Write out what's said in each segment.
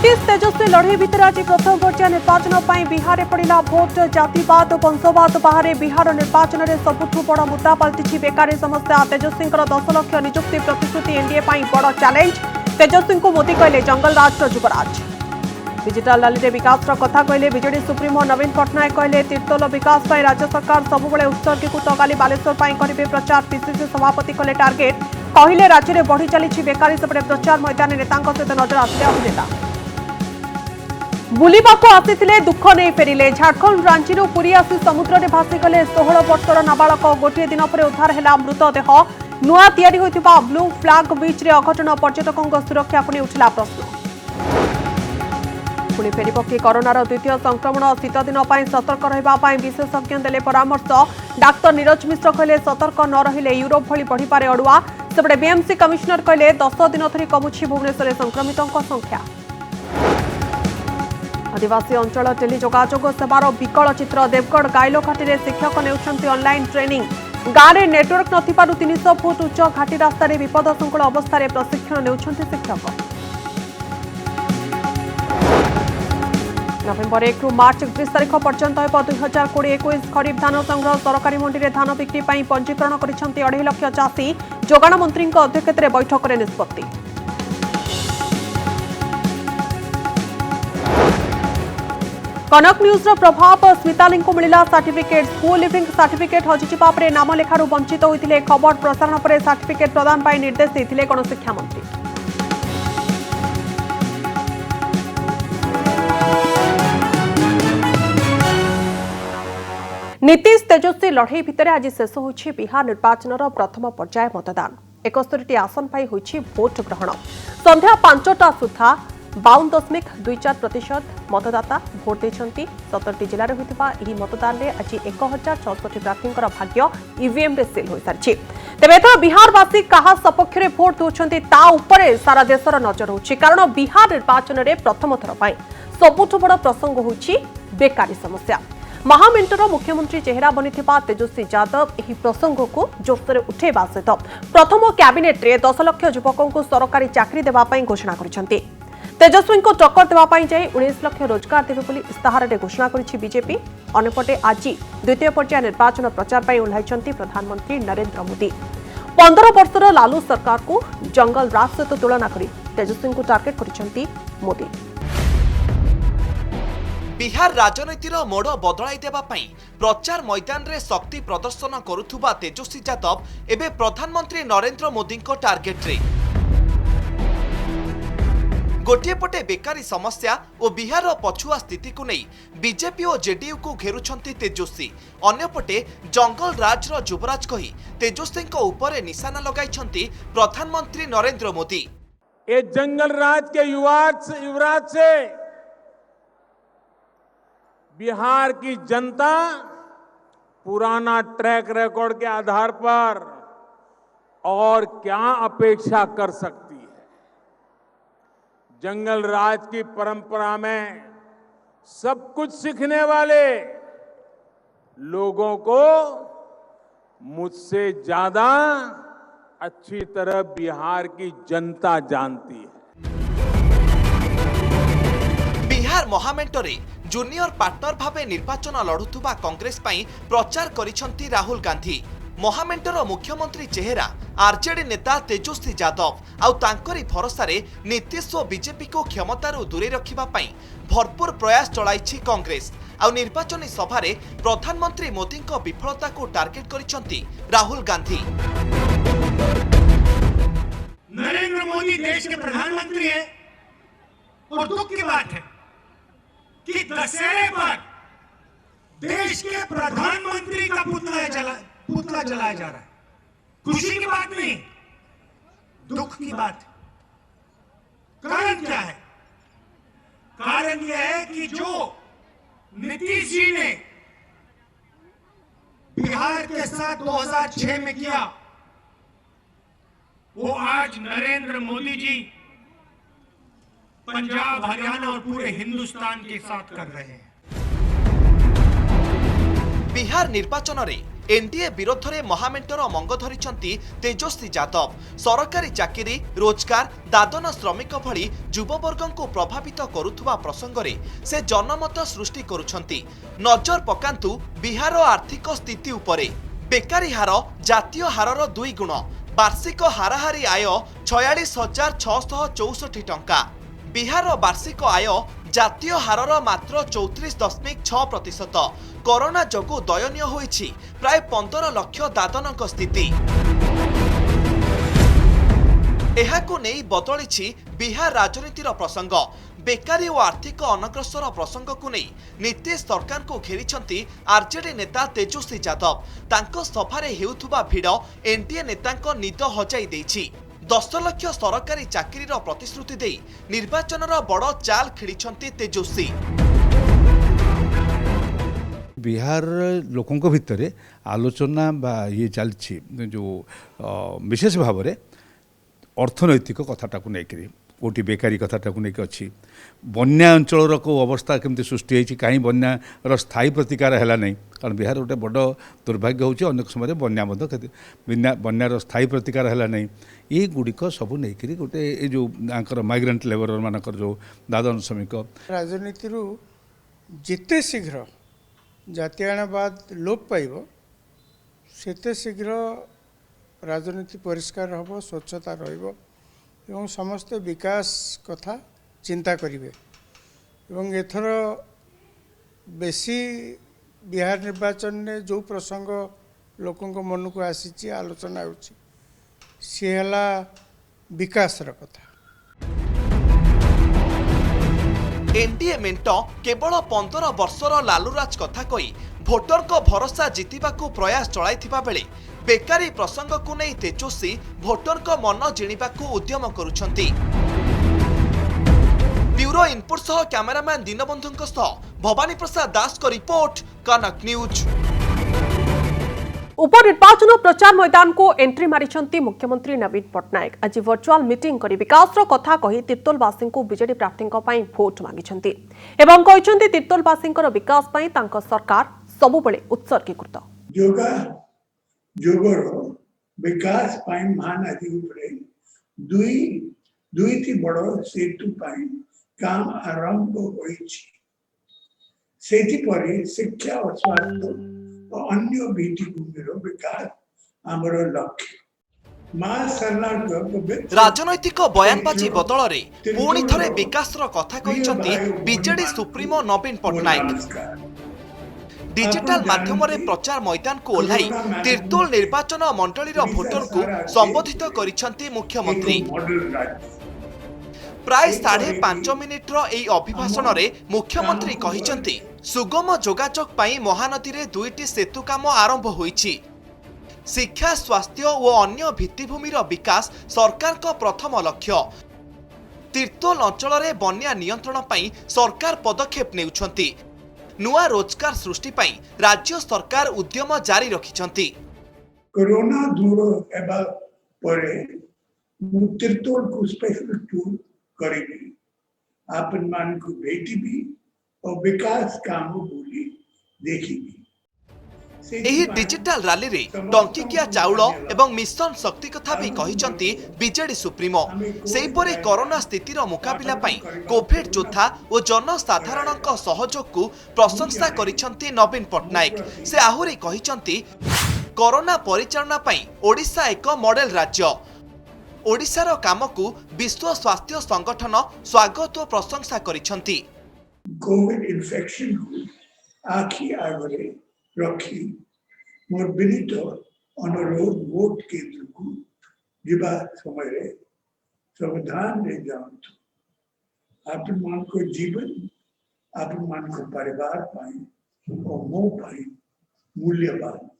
नीतीश तेजस्वी लड़ई भितर आज प्रथम पर्याय निर्वाचन पर बिहार में पड़ा भोट जातिवाद वंशवाद बाहर बिहार निर्वाचन में सबुठ बड़ मुद्दा पलटि बेकारी समस्या तेजस्वी 10 लाख नियुक्ति प्रतिश्रुति एनडीए बड़ चैलेंज तेजस्वी को मोदी कहले जंगल राज युवराज डिजिटल रैली में विकास कथा कहले बीजेडी सुप्रीमो नवीन पट्टनायक कहले तीर्तोल विकास पर राज्य सरकार सबुबले उत्सर्गीकृत काली बालेश्वर करेंगे प्रचार पीसीसी सभापति कले टार्गेट कहले राज्य में बढ़ी चली बेकारी सेपटे प्रचार मैदान नेता सहित नजर आसिले अभिनेता बुलिबाकू आसीथिले दुख नहीं फेरिले झारखंड रांची पुरी आसी समुद्र में भासीगले 16 वर्षर नाबालक गोटे दिन पर उद्धार है मृतदेह नुआ तैयारी होइतिबा ब्लू फ्लैग बीच रे अघटन पर्यटकों सुरक्षा को उठिला प्रश्न पुणी फेरिब कि कोरोनार द्वितीय संक्रमण शीत दिन सतर्क रहा विशेषज्ञ देले परामर्श डाक्तर नीरज मिश्र कहले सतर्क न रहिले यूरोप भली बढ़िपारे अड़ुआ सेपटे बीएमसी कमिशनर कहले 10 दिन धरी कमुछि भुवनेश्वर संक्रमितों संख्या आदिवासी अंचल टेली जोगाजोग सेवार विकल चित्र देवगढ़ गाइलोघाटी में शिक्षक नेउछंती ऑनलाइन ट्रेनिंग गाँव में नेटवर्क नथिबारु 300 फुट उच्च घाटी रास्तार विपदसंकुल अवस्था प्रशिक्षण नेउछंती शिक्षक नवेम्बर 1 रु मार्च 31 तारीख पर्यंत 2020-21 खरीफ धान संग्रह सरकारी मंडी में धान बिक्री पंजीकरण करिसेंती 2.5 लाख चाषी जोगाण मंत्री अध्यक्षतार बैठक में निष्पत्ति कनक न्यूज प्रभाव स्मिताली को मिला सर्टिफिकेट स्कूल लिविंग सर्टिफिकेट हजिजिबा परे नाम लेखारू वंचित होते खबर प्रसारण पर सर्टिफिकेट प्रदान पर निर्देश देते गणशिक्षा मंत्री नीतीश तेजस्वी लड़ई भितर आज शेष होछि बिहार निर्वाचन प्रथम पर्याय मतदान 71 आसन पर होछि भोट ग्रहण संध्या 5टा सुधा 52.24% मतदाता भोट देछंती 17 जिले में होइतिबा एही मतदान रे आज 1066 प्रार्थींकर भाग्य ईवीएम रे सेल होई सारछि तेबे तो बिहारवासी कहा सपक्ष रे भोट दोछंती ता उपरे सारा देशर नजर होछि कारण बिहार निर्वाचन रे प्रथम थर पई सबुठ बड़ प्रसंग होछि बेकारी समस्या महामेंटर मुख्यमंत्री चेहरा बनिथिबा तेजस्वी यादव एही प्रसंग को जोशरे उठेबा सहित प्रथम कैबिनेट रे 10 लाख युवकों को सरकारी चाकरी देबा पई घोषणा करिसेंती तेजस्वी को टक्कर देवाई जाए 19 लाख रोजगार देवे बोली इस्ताहार में घोषणा करिछि बीजेपी अन्यपटे आज द्वितीय पर्याय निर्वाचन प्रचार पर ओह्लाइछंती प्रधानमंत्री नरेंद्र मोदी 15 वर्षर लालू सरकार को जंगल राज सहित तुलना करी तेजस्वी को टार्गेट करिछंती मोदी बिहार राजनीतिर मोड़ बदलाई देबा पई प्रचार मैदान रे शक्ति प्रदर्शन करुथुबा तेजस्वी यादव एबे प्रधानमंत्री नरेंद्र मोदी को टार्गेट रे गोटे पटे बेकारी समस्या और बिहार पछुआ स्थिति को नहीं बीजेपी और जेडीयू को घेरुछंती तेजस्वी अन्यपटे जंगल राज युवराज कही तेजस्वी ऊपर निशाना लगाई प्रधानमंत्री नरेंद्र मोदी ये जंगल राज के युवराज से बिहार की जनता पुराना ट्रैक रिकॉर्ड के आधार पर और क्या अपेक्षा कर सकती है। जंगल राज की परंपरा में सब कुछ सीखने वाले लोगों को मुझसे ज्यादा अच्छी तरह बिहार की जनता जानती है। बिहार महामेंटरे जूनियर पार्टनर भावे निर्वाचन लड़ुथुबा कांग्रेस पई प्रचार करिसंती राहुल गांधी महामेंटर मुख्यमंत्री चेहरा आरजेडी नेता तेजस्वी यादव आउ तांकरी भरोसा रे नीतीश और बीजेपी को क्षमतारू दूरे रखिबा पई भरपूर प्रयास चलाइछि कांग्रेस आउ निर्वाचनी सभा रे प्रधानमंत्री मोदी को विफलता को टार्गेट करिसंती राहुल गांधी। नरेंद्र मोदी देश के प्रधानमंत्री हैं और दुख की बात है कि दशहरे पर देश के प्रधानमंत्री का पुतला जलाया जा रहा है। खुशी की बात नहीं, दुख की बात है। कारण क्या है? कारण यह है कि जो नीतीश जी ने बिहार के साथ 2006 में किया वो आज नरेंद्र मोदी जी पंजाब, हरियाणा और पूरे हिंदुस्तान के साथ कर रहे हैं। बिहार निर्वाचन रे एनडीए विरोध में महामेंटर मंग धरिछंती तेजस्वी यादव। सरकारी चाकरी, रोजगार, दादन श्रमिक भली युववर्ग को प्रभावित करुथुवा प्रसंग रे से जनमत सृष्टि करुछंती। नजर पकांतु बिहार आर्थिक स्थिति उपरे। बेकारी हार जातीय हारर 2 गुण। वार्षिक हाराहारी आय 46,664 टंका। बिहार वार्षिक आय जातीय हारर मात्र 34.6%। कोरोना जोगु दयनीय होईछि प्राय 15 लाख दादनक स्थिति। एहाकु नेई बदलिछि बिहार राजनीतिर प्रसंग। बेकारी और आर्थिक अनग्रसर प्रसंग को नहीं नीतीश सरकार को घेरी आरजेडी नेता तेजस्वी यादव। तांको सभारे हेउथुबा भिड़ एनडीए नेतांको निद हजाई देछि। 10 लाख सरकारी चाकरीर प्रतिश्रुति दे निर्वाचनर बड़ चाल खेलिछंती तेजस्वी। बिहार लोकों भितर आलोचना बा ये चलछि जो विशेष भाव में अर्थनैतिक कथाटा को लेकर कोटी बेकारी कथाटा को लेकर अच्छी बन्या अंचल को अवस्था केमती सृष्टि होती कहीं बन्यार स्थायी प्रतिकार है ना कारण बिहार गोटे बड़ दुर्भाग्य होची अनेक समय बन्या बन्यार स्थायी प्रतिकार है ना ये गुड़िक सब नहीं गोटे ये जो माइग्रेंट लेबर मानकर जो दादन श्रमिक राजनीति जिते शीघ्र जातीयवाद लोप पाइब सेते शीघ्र राजनीति परिष्कार हम स्वच्छता रहिबो एवं समस्त विकास कथा चिंता करिवे एवं एथर बेसी बिहार निर्वाचन ने जो प्रसंग लोकों मन को आसी आलोचना होची सी हला विकास र कथा। एनडीए मेंट केवल 15 वर्षर लालूराज कथा कही भोटर को भरोसा जीतिबा को प्रयास चलाइथिबा बेले बेकारी प्रसंग को नहीं तेजस्वी भोटर को मन जिणिबा को उद्यम करुछंती। ब्यूरो इनपुट सह कैमरामैन दीनबंधुଙ୍କ सह भवानी प्रसाद दास को रिपोर्ट कनक न्यूज। उपनिर्वाचन प्रचार मैदान को एंट्री मारिछंती मुख्यमंत्री नवीन पट्टनायक। आज वर्चुअल मीटिंग करी विकास रो कथा कही तिर्तोलवासी को बीजेडी प्रार्थी भोट मागिछंती एवं कहिछंती तिर्तोलवासी विकास पई तांको सरकार सबुबेले उत्सर्गीकृत। जोगर विकास पाई महानदी उपरे दुईटी बड़ सेतु पाई काम आरंभ होईछि। सेति परे शिक्षा और स्वास्थ्य और अन्य भित्तिभूमिर विकास आमर लक्ष्य। राजनैतिक बयानबाजी बदल रे पुणी थरे विकासर कथा कहिछंती बीजेडी सुप्रीमो नवीन पट्टनायक। डिजिटल माध्यम रे प्रचार मैदान को ओह्लाई तिर्तोल निर्वाचन मंडलीर भोटर को संबोधित करिछंती मुख्यमंत्री। प्राय 5.5 मिनिट्र एई अभिभाषण रे मुख्यमंत्री कहिछंती सुगम जोगाजोग पाई महानदी रे 2टी सेतु काम आरंभ होईछि। शिक्षा, स्वास्थ्य और अन्य भित्तिभूमिर विकास सरकार को प्रथम लक्ष्य। तिर्तोल अंचल रे बन्या नियंत्रण पाई सरकार पदक्षेप नेउछंती। नुआ रोजगार सृष्टि पाई राज्य सरकार उद्यम जारी रखिछंती। कोरोना दूर एबा परे तिर्तोल को स्पेशल टूर करेगी आपन मान को भेटिबी और विकास काम बोली देखिबी। एही डिजिटल रैली रे टंकिकिया चाउल एवं मिशन शक्ति कथा भी कहिचंती बीजेडी सुप्रीमो। सेही परे कोरोना स्थितिर मुकाबिला पई कोविड योद्धा और जनसाधारणक सहयोग को प्रशंसा करिसंती नवीन पट्टनायक। से आहुरी कहिसंती कोरोना परिचालना पई ओडिशा एक मॉडल राज्य। ओडिशार काम को विश्व स्वास्थ्य संगठन स्वागत और प्रशंसा करिसंती। कोविड इन्फेक्शन को आखि आगरे रखी मोर विनीत अनुरोध वोट केंद्र को जीवा समय संविधान रे जाऊँ आपन मान को जीवन आपन मान को परिवार पाई और मो पाई मूल्यवान।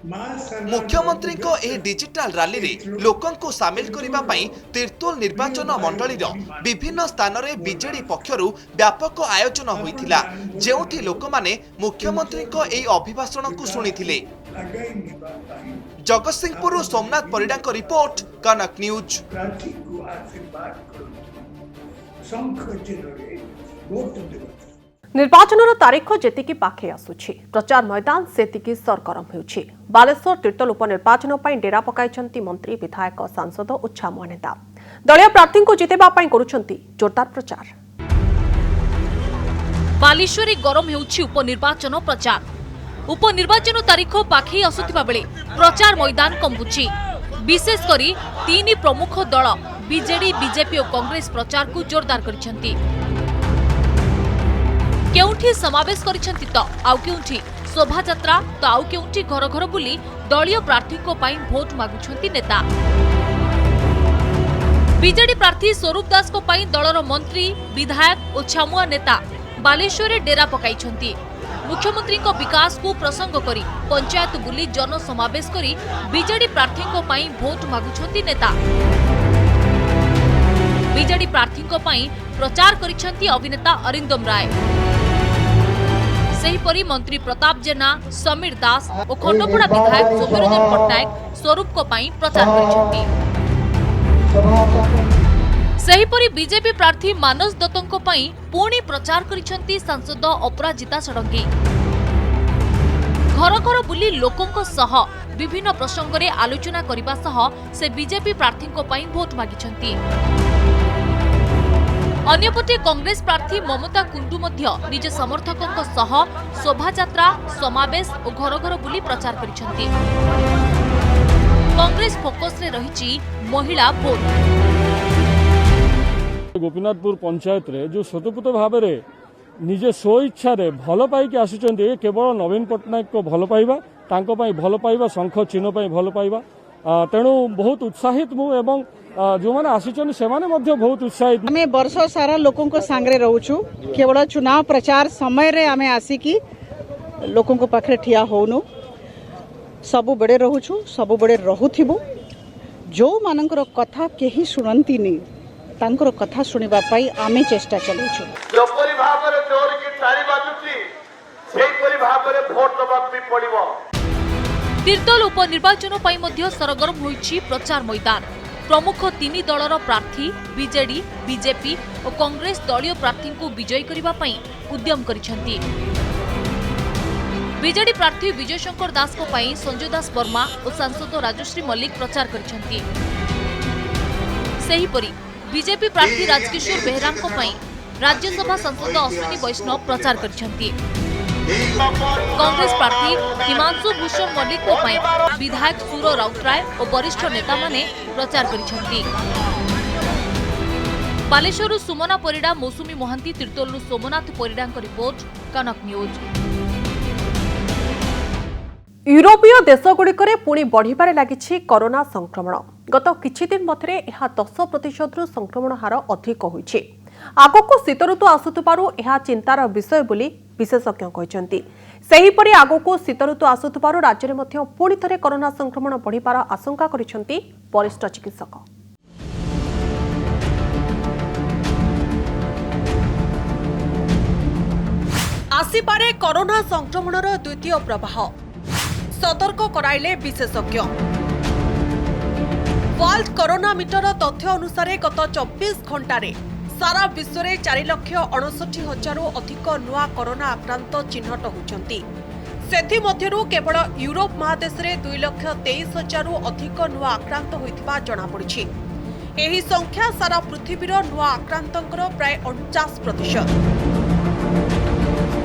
मुख्यमंत्री को ए डिजिटल रैली रे लोकन को शामिल करिबा पई तिर्तोल निर्वाचन मंडलीर विभिन्न स्थान रे बीजेडी पक्षरु व्यापक आयोजन होइथिला जेउथि लोकमाने मुख्यमंत्री को ए अभिभाषण को सुनिथिले। जगतसिंहपुर सोमनाथ परिडा को रिपोर्ट कनक न्यूज। निर्वाचन तारीख जेतिकी पाखे आसुछि प्रचार मैदान सेतिकी सरगरम हेउछि। बालेश्वर तीर्तोल उपनिर्वाचन पर डेरा पकाइछन्ति मंत्री विधायक सांसद और छामुआ नेता दलीय प्रार्थी को जितेबा पई करूछन्ति जोरदार प्रचार। बालेश्वर गरम हेउछि उपनिर्वाचन प्रचार। उपनिर्वाचन तारीख पाखे आसुथिबा बेले प्रचार मैदान कंबुछि। विशेष करी तीन प्रमुख दल बीजेडी बीजेपी और कांग्रेस प्रचार को जोरदार करिछन्ति। केउठी समावेश करिछन्ति तो आउ केउठी शोभा यात्रा तो आउ केउठी घर घर बुली दलीय प्रार्थी को पाई भोट मागुछन्ति नेता। बीजेडी प्रार्थी स्वरूप दास को पाई दलर मंत्री विधायक और छामुआ नेता बालेश्वर डेरा पकाइछन्ति। मुख्यमंत्री को विकास को प्रसंग करी पंचायत बुली जन समावेश करी बीजेडी प्रार्थी को पाई भोट मागुछन्ति नेता। बीजेडी प्रार्थी को पाई प्रचार करिछन्ति अभिनेता अरिंदम राय। सेहीपरि मंत्री प्रताप जेना समीर दास और खंडपड़ा विधायक सौम्यरंजन पट्टनायक स्वरूप को पाई प्रचार करिछन्ति। सेहीपरि बीजेपी प्रार्थी मानस दत्तों पाई पुणी प्रचार करिछन्ति सांसद अपराजिता षडंगी। घर घर बुली लोकों सह विभिन्न प्रसंग रे आलोचना करबा सह से बीजेपी प्रार्थी को पाई भोट मागिछन्ति। अन्यपटे कांग्रेस प्रार्थी ममता कुंडू मध्य निज समर्थकों सह शोभा यात्रा समावेश और घर घर बुली प्रचार करिछन्ति। कांग्रेस फोकस रे रहिछि महिला भोट। गोपीनाथपुर पंचायत रे जो स्वतंत्र भाव में निजे स्व इच्छा रे भल पाई आसुचंती केवल नवीन पट्टनायक को भल पाइबा तांको पाई भल पाइबा शंख चिन्ह पाई भल पाइबा तेणु बहुत उत्साहित मु एवं जो मैंने आसिचन से बहुत उत्साहित। आमे वर्ष सारा लोकों को सांगरे रहूछु केवल चुनाव प्रचार समय रे आमे आसिकी लोकों को पाखरे ठिया होनु सबु बड़े रहूछु सबु बड़े रहुथिबु जो मानकर कथा केही सुनंती नहीं तांकर कथा सुनिबा पाई आमे चेष्टा चलुछु। जोपरि भाबरे चोर की तारी बाजुची सेहीपरि भाबरे भोट दबाक भी पड़िबो। तीर्तोल उपनिर्वाचन पाई मध्य सरगरम होईछि प्रचार मैदान। प्रमुख तीन दलर प्रार्थी बीजेडी बीजेपी और कांग्रेस दलीय प्रार्थी को विजयी करबा पई उद्यम करिछन्ति। बीजेडी प्रार्थी विजय शंकर दास को पाई संजय दास वर्मा और सांसद राजश्री मल्लिक प्रचार करिछन्ति। सेहीपरि बीजेपी प्रार्थी राजकिशोर बेहरा को पाई राज्यसभा सांसद अश्विनी वैष्णव प्रचार करिछन्ति। कांग्रेस प्रार्थी हिमांशु भूषण मल्लिक को पाई विधायक सुर राउतराय और वरिष्ठ नेता माने प्रचार करिछन्ति। बालेश्वर सुमना परिडा मौसुमी महांती तीर्तोल सोमनाथ परिडा रिपोर्ट कनक न्यूज। यूरोपीय देशगुड़िकरे पुणी बढ़िबारे लागिछि कोरोना संक्रमण। गत किछि दिन मध्य यह 10% संक्रमण हार अधिक होइछि। आगको शीत ऋतु आसुथबारु यह चिंतार विषय बोली विशेषज्ञ कहते। सेहीपरि आगको शीत ऋतु आसुथबारु राज्य में पुणी थे कोरोना संक्रमण बढ़िबार आशंका करिसेंति वरिष्ठ चिकित्सक। आसिपारे कोरोना संक्रमणर द्वितीय प्रवाह सतर्क कराइले विशेषज्ञ। वर्ल्ड कोरोना मीटर तथ्य अनुसार गत 24 घंटे सारा विश्व में 4,69,000 अधिक नुआ कोरोना आक्रांत चिन्हट होती। से केवल यूरोप महादेश में 2,23,000 अधिक नुआ आक्रांत होता जमापड़ी। यह संख्या सारा पृथ्वीर नुआ आक्रांतर प्राय 49%।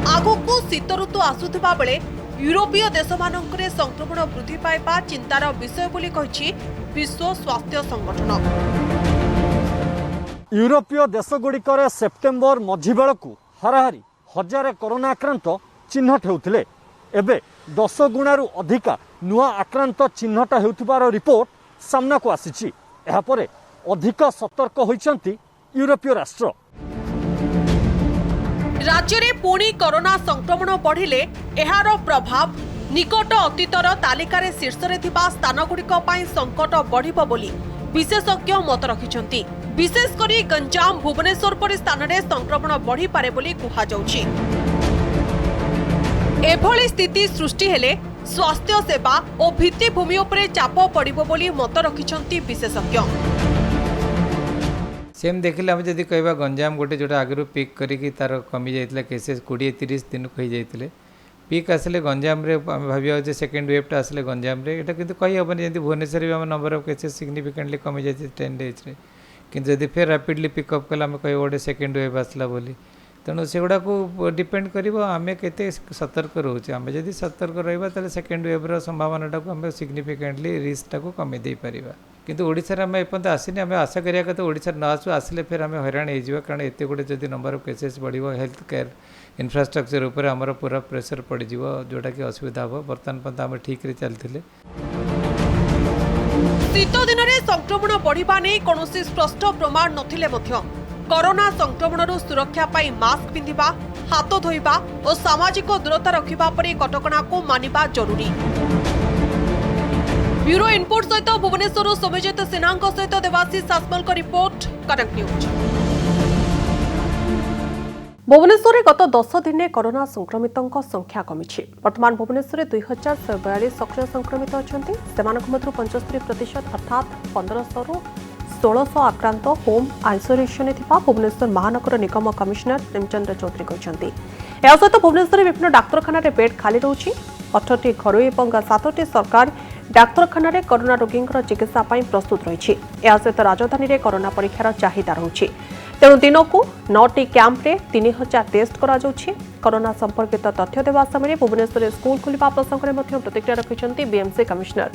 आगको शीत ऋतु आसुवा बेले यूरोपीय देशमानंकरे संक्रमण वृद्धि पाइबा चिंतार विषय बोली कहिछि विश्व स्वास्थ्य संगठन। यूरोपीय देशगुड़िकर सेप्टेम्बर मझी बेलू हाराहारी हजार कोरोना आक्रांत चिन्हट होते एवं 10 गुणारू अधिका नुआ आक्रांत चिन्हट होतिबार रिपोर्ट सामना को आसीछि। एहा परे अधिक सतर्क होइछन्ति यूरोपीय राष्ट्र। राज्य में पुणी कोरोना संक्रमण बढ़िले एहार प्रभाव निकट अतीतर तालिकार शीर्ष में थिबा स्थानगुड़िक पई संकट बढ़िबो बोली विशेषज्ञ मत रखिछन्ति। विशेषकर गंजाम भुवनेश्वर परि स्थान में संक्रमण बढ़ी पारे बोली कुहा जाउछि। एभली स्थिति सृष्टि हेले स्वास्थ्य सेवा और भित्तिभूमि उपरे चाप पड़िबो बोली मत रखिछन्ति विशेषज्ञ। सेम देखिले आम जदि कहवा गंजाम गोटे जोटा आगु पिक करी तार कमी जाता केसेस 20-30 दिन को जाते पिक आसिले गंजाम रे आम भाविया जे सेकेंड वेवटा आसिले गंजाम रे एटा किंतु कही हेनी जमी भुवनेश्वर भी आम नंबर ऑफ केसेस सिग्निफिकेंटली कमी जाती 10 डेज रे किंतु जदि फिर रैपिडली पिकअप कले आम कह गोटे सेकेंड वेव आसला बोली तेणु से गुड़ा को डिपेंड कर आम के सतर्क रोचे आम जब सतर्क रहा सेकेंड वेव्र संभावना को आम सिग्निफिकेंटली रिस्क को कमी दे पारिबा किंतु ओडिशा रे आम एपर्यंत आसीनी आम आशा करिया कथा ओडिशा न आसू आसिले फिर आम हैरान हो कारण एत गुटे जब नंबर ऑफ केसेस बढ़ो हेल्थ केयर इंफ्रास्ट्रक्चर उपर आमर पूरा प्रेशर पड़ जोटा कि असुविधा हम बर्तमान पर्यंत आम ठीक रे चलते शीत दिन में संक्रमण बढ़िबा नै कोनोसी स्पष्ट प्रमाण नथिले मध्य कोरोना संक्रमण सुरक्षा पाई मास्क पिंधिबा हाथ धोइबा और सामाजिक दूरता रखिबा परे कटकणा को मानिबा जरूरी। ब्यूरो इनपुट सहित भुवनेश्वर सोमजित सिन्हा सहित देवाशीष सासमल का रिपोर्ट कनेक्ट न्यूज। भुवनेश्वर गत 10 दिन में कोरोना संक्रमितों संख्या कमी वर्तमान भुवनेश्वर 2142 सक्रिय संक्रमित अच्छा 75% अर्थात 1500 रु 1600 आक्रांत होम आइसोलेशन भुवनेश्वर महानगर निगम कमिशनर प्रेमचंद्र चौधरी कहते यह सहित भुवनेश्वर विभिन्न डाक्तखाना बेड खाली रही 18टी घरोई और 7टी सरकार डाक्तखाना कोरोना रोगी चिकित्सा प्रस्तुत रही सहित राजधानी में कोरोना परीक्षार चाहिदा रही तेणु दिन को 9टी कैंप्रे 3000 टेस्ट कोरोना संपर्कित तथ्य देवा समय भुवनेश्वर स्कूल खोलिबा प्रसंग में प्रतिक्रिया रखिंट बीएमसी कमिशनर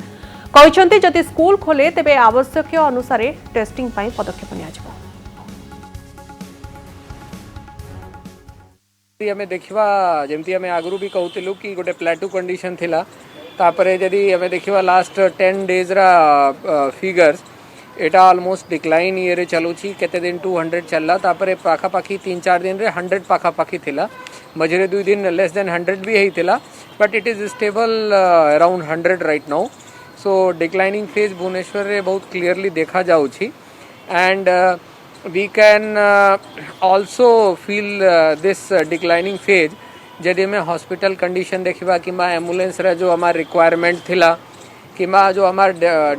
कहते जदि स्कूल खोले तेबे आवश्यक अनुसार टेस्टिंग पदक्षेप नियाजिबो। आम देखा जमती आम आगु भी कहूँ कि गोटे प्लेटू कंडीशन थिला तापरे जदि आम देखा लास्ट 10 डेज रा फिगर्स एटा ऑलमोस्ट डिक्लाइन ये चलुची केते दिन 200 चलला तापरे पाखापाखी 3-4 दिन रे 100 पाखापाखी थिला मझे 2 दिन लेस देन 100 भी होता but it is stable around 100 right now so declining phase Bhubaneswar रे बहुत क्लियरली देखा जाउची and we can also feel this declining phase जदि में हॉस्पिटल कंडीशन देखा कि एम्बुलेंस रे जो हमार रिक्वायरमेंट थिला कि जो हमार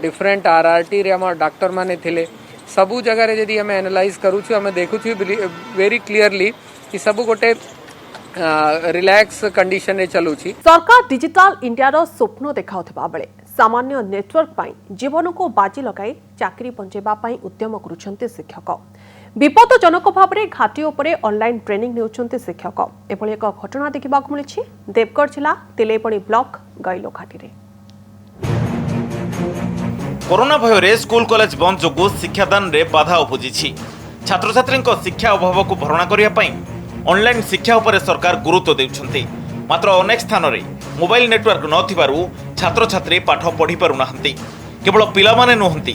डिफरेंट आरआरटी रे हमार डॉक्टर माने थिले सबू जगह रे जदि हमें एनालाइज करू छु हमें देखु छु वेरी क्लियरली कि सबू गोटे रिलैक्स कंडीशन रे चलू छी। सरकार डिजिटल इंडिया रो स्वप्न देखाउथबा बेले सामान्य नेटवर्क पाई जीवन को बाजी लगाई चाकरी बंचेबा पाई उद्यम करूछन्ते शिक्षक विपदजनक भाव में घाटी उपरे ऑनलाइन ट्रेनिंग नेउछन्ते शिक्षक एभली एक घटना देखा मिली देवगढ़ जिला तिलेपणी ब्लॉक गैलो घाटी रे। कोरोना भय स्कूल कॉलेज बंद जोगु शिक्षादान रे बाधा उपजी छात्र छात्री शिक्षा अभाव को भरणा करने ऑनलाइन शिक्षा उपरे सरकार गुरुत्व देउछन्ते मात्र अनेक स्थान रे मोबाइल नेटवर्क नथिबारु छात्र छात्री पाठ पढ़ी पारुना केवल पिला माने नुहंती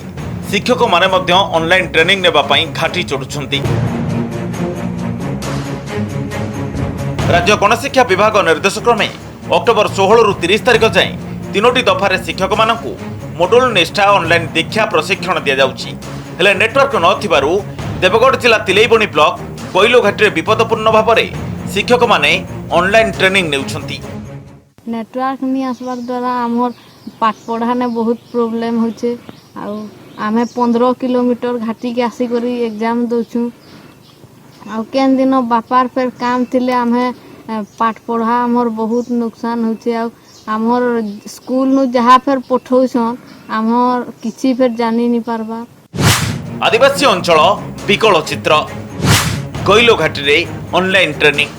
शिक्षक माने मध्य ऑनलाइन ट्रेनिंग नेबा पई घाटी चढ़ुछन्ती। राज्य गणशिक्षा विभाग निर्देश क्रमे अक्टोबर 16 रु 30 तारिख जाए 3टी दफारे शिक्षक मानकु मोडुल निष्ठा ऑनलाइन दीक्षा प्रशिक्षण दिया जाउची हेले नेटवर्क नथिबारु देवगढ़ जिला तिलेबणी ब्लॉक कोइलो घाटी विपदपूर्ण भाव में शिक्षक माने ऑनलाइन ट्रेनिंग नेउछन्ती। नेटवर्क नहीं आसबार द्वारा आमर पाठ पढ़ा ने बहुत प्रोब्लेम होचे आमे 15 किलोमीटर घाटी के आसी करी एग्जाम दोछु आ केन दिन बापार फेर काम थिले आमे पाठ पढ़ा आमर बहुत नुकसान होचे आ आमर स्कूल नु जहा फेर पठौछन आमर किछि फेर जानि नि पारबा। आदिवासी अंचल विकल चित्र कोइलो घाटी रे ऑनलाइन ट्रेनिंग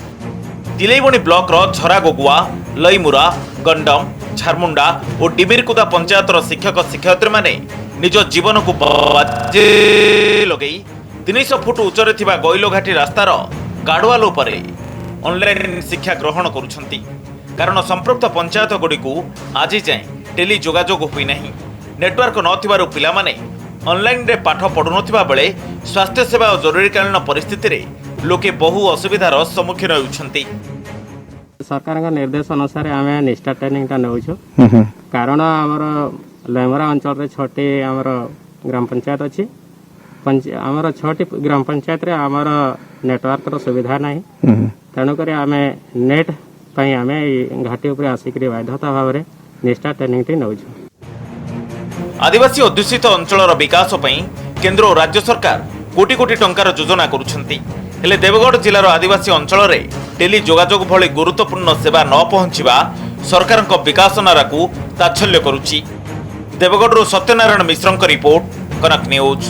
तिलेबणी ब्लॉक रो झरा गोगुआ लईमुरा गंडम झारमुंडा और डिबिरकुदा पंचायत शिक्षक शिक्षयित्री माने निज जीवन को बाजे लगे 300 फुट उच्चरे थिबा गैलो घाटी रास्तार गाडवाल उपरे ऑनलाइन शिक्षा ग्रहण करुछन्ती कारण संपृक्त पंचायत गुडी को आज जाए टेली जोगाजोग होई नाही नेटवर्क नथिबारु पिला माने ऑनलाइन रे पाठ पढु नथिबा बेले स्वास्थ्य सेवा और जरूरीकालीन परिस्थिति रे लोके बहु असुविधार सम्मुखीन होउछन्ती। सरकार का निर्देश अनुसार आम निष्ठा ट्रेनिंग नौ कारण आमर लयमरा अंचल रे 6टी आमर ग्राम पंचायत अच्छी आमर 6टी ग्राम पंचायत रे आमर नेटवर्क रो सुविधा नहीं तेणुक आम नेट पाई आम घाटी उपर आसिक बाध्यता भाव में निष्ठा ट्रेनिंग टी नौ। आदिवासी अध्युषित अंचल विकास पई केंद्र और राज्य सरकार कोटी कोटी टंकार योजना करुछंती हेले देवगढ़ जिलार आदिवासी अंचल में टेली जोगाजोग भली गुरुत्वपूर्ण सेवा न पहुंचवा सरकार विकास नारा को ताच्छल्य करुछि। देवगढ़ सत्यनारायण मिश्र रिपोर्ट, कनक न्यूज।